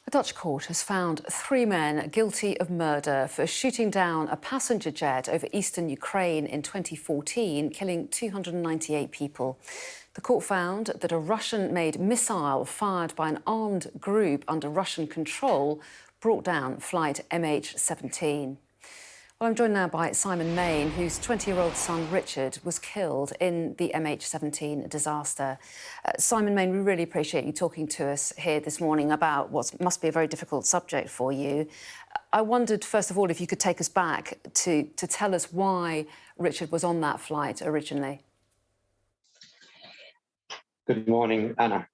A Dutch court has found three men guilty of murder for shooting down a passenger jet over eastern Ukraine in 2014, killing 298 people. The court found that a Russian-made missile fired by an armed group under Russian control brought down flight MH17. Well, I'm joined now by Simon Mayne, whose 20-year-old son Richard was killed in the MH17 disaster. Simon Mayne, we really appreciate you talking to us here this morning about what must be a very difficult subject for you. I wondered, first of all, if you could take us back to tell us why Richard was on that flight originally. Good morning, Anna.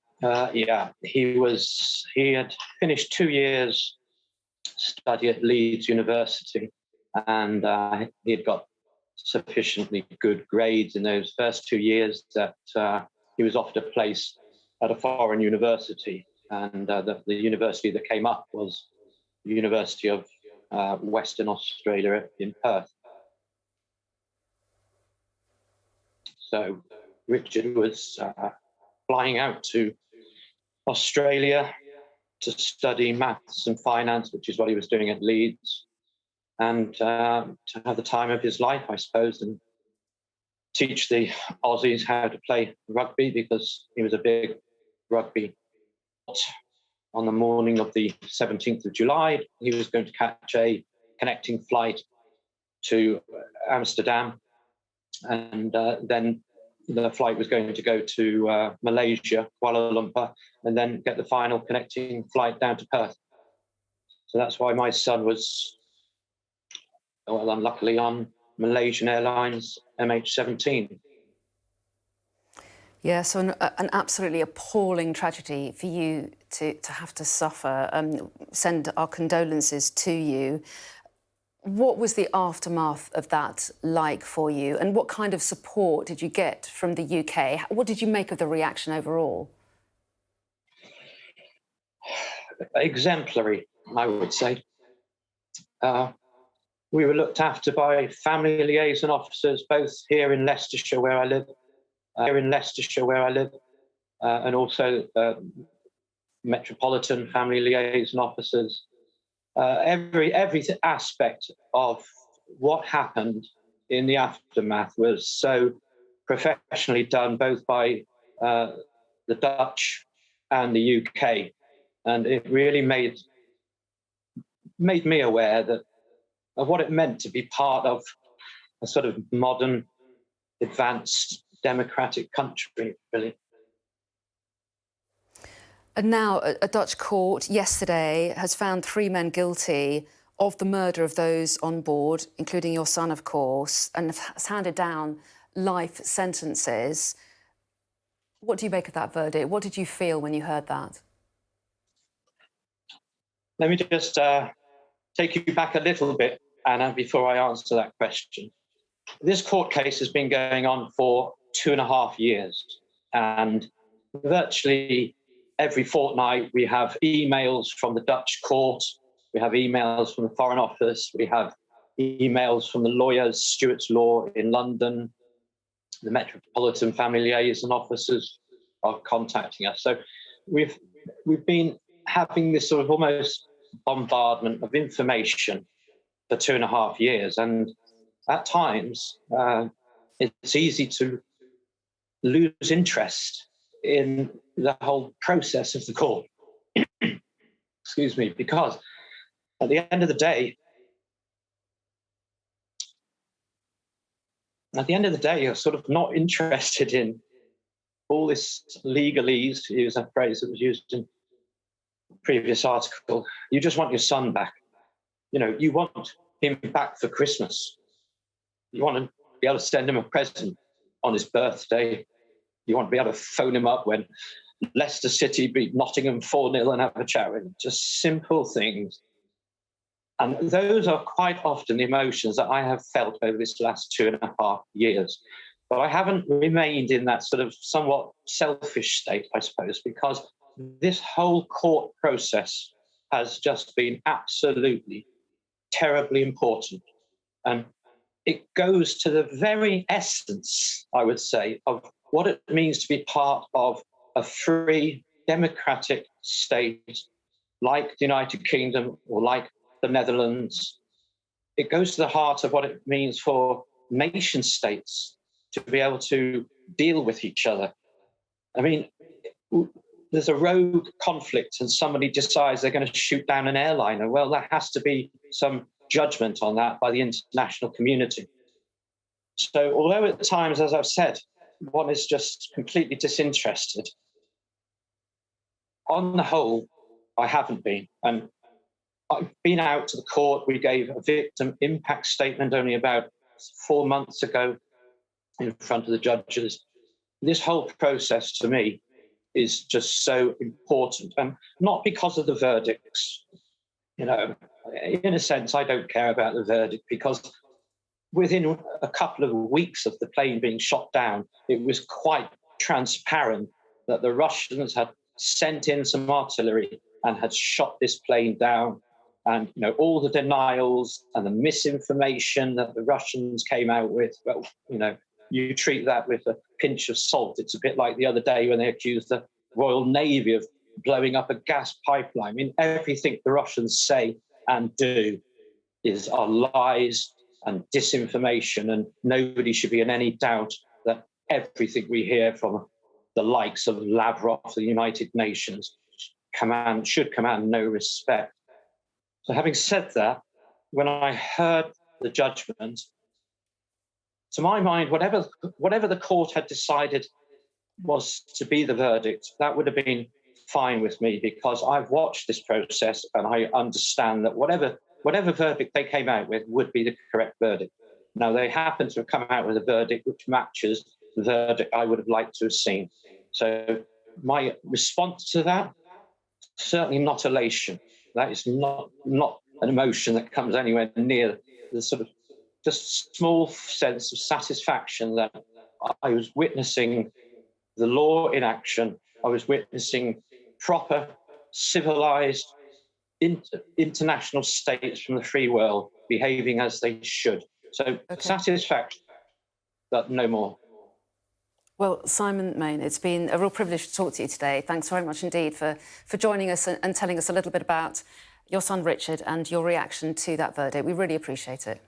He had finished 2 years study at Leeds University, and he had got sufficiently good grades in those first 2 years that he was offered a place at a foreign university. And the university that came up was the University of Western Australia in Perth. So Richard was flying out to Australia to study maths and finance, which is what he was doing at Leeds, and to have the time of his life, I suppose, and teach the Aussies how to play rugby, because he was a big rugby. On the morning of the 17th of July, he was going to catch a connecting flight to Amsterdam, and then the flight was going to go to Malaysia, Kuala Lumpur, and then get the final connecting flight down to Perth. So that's why my son was, well, unluckily on Malaysian Airlines MH17. Yeah, so an absolutely appalling tragedy for you to have to suffer. Send our condolences to you. What was the aftermath of that like for you, and what kind of support did you get from the UK? What did you make of the reaction overall? Exemplary, I would say. We were looked after by family liaison officers, both here in Leicestershire, where I live, and also metropolitan family liaison officers. Every aspect of what happened in the aftermath was so professionally done, both by the Dutch and the UK, and it really made me aware of what it meant to be part of a sort of modern, advanced, democratic country, really. And now a Dutch court yesterday has found three men guilty of the murder of those on board, including your son, of course, and has handed down life sentences. What do you make of that verdict? What did you feel when you heard that? Let me just take you back a little bit, Anna, before I answer that question. This court case has been going on for 2.5 years, and virtually every fortnight we have emails from the Dutch court, we have emails from the Foreign Office, we have emails from the lawyers, Stewart's Law in London, the Metropolitan Family Liaison officers are contacting us. So we've been having this sort of almost bombardment of information for 2.5 years, and at times it's easy to lose interest in the whole process of the court. Excuse me, because at the end of the day, you're sort of not interested in all this legalese, to use that phrase that was used in the previous article. You just want your son back. You know, you want him back for Christmas. You want to be able to send him a present on his birthday. You want to be able to phone him up when Leicester City beat Nottingham 4-0 and have a chat with him. Just simple things. And those are quite often the emotions that I have felt over this last 2.5 years. But I haven't remained in that sort of somewhat selfish state, I suppose, because this whole court process has just been absolutely terribly important. And it goes to the very essence, I would say, of what it means to be part of a free, democratic state like the United Kingdom or like the Netherlands. It goes to the heart of what it means for nation states to be able to deal with each other. I mean, there's a rogue conflict and somebody decides they're going to shoot down an airliner. Well, there has to be some judgment on that by the international community. So although at times, as I've said, one is just completely disinterested, on the whole, I haven't been. And I've been out to the court. We gave a victim impact statement only about 4 months ago in front of the judges. This whole process to me is just so important, and not because of the verdicts. You know, in a sense, I don't care about the verdict, because within a couple of weeks of the plane being shot down, it was quite transparent that the Russians had sent in some artillery and had shot this plane down. And you know, all the denials and the misinformation that the Russians came out with, well, you know, you treat that with a pinch of salt. It's a bit like the other day when they accused the Royal Navy of blowing up a gas pipeline. I mean, everything the Russians say and do are lies and disinformation, and nobody should be in any doubt that everything we hear from the likes of Lavrov, the United Nations, should command no respect. So having said that, when I heard the judgment, to my mind, whatever the court had decided was to be the verdict, that would have been fine with me, because I've watched this process and I understand that whatever verdict they came out with would be the correct verdict. Now, they happen to have come out with a verdict which matches the verdict I would have liked to have seen. So my response to that, certainly not elation. That is not an emotion that comes anywhere near the sort of just small sense of satisfaction that I was witnessing the law in action. I was witnessing proper, civilized, international states from the free world behaving as they should. So satisfaction, but no more. Well, Simon Mayne, it's been a real privilege to talk to you today. Thanks very much indeed for joining us and telling us a little bit about your son Richard and your reaction to that verdict. We really appreciate it.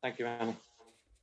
Thank you, Anna.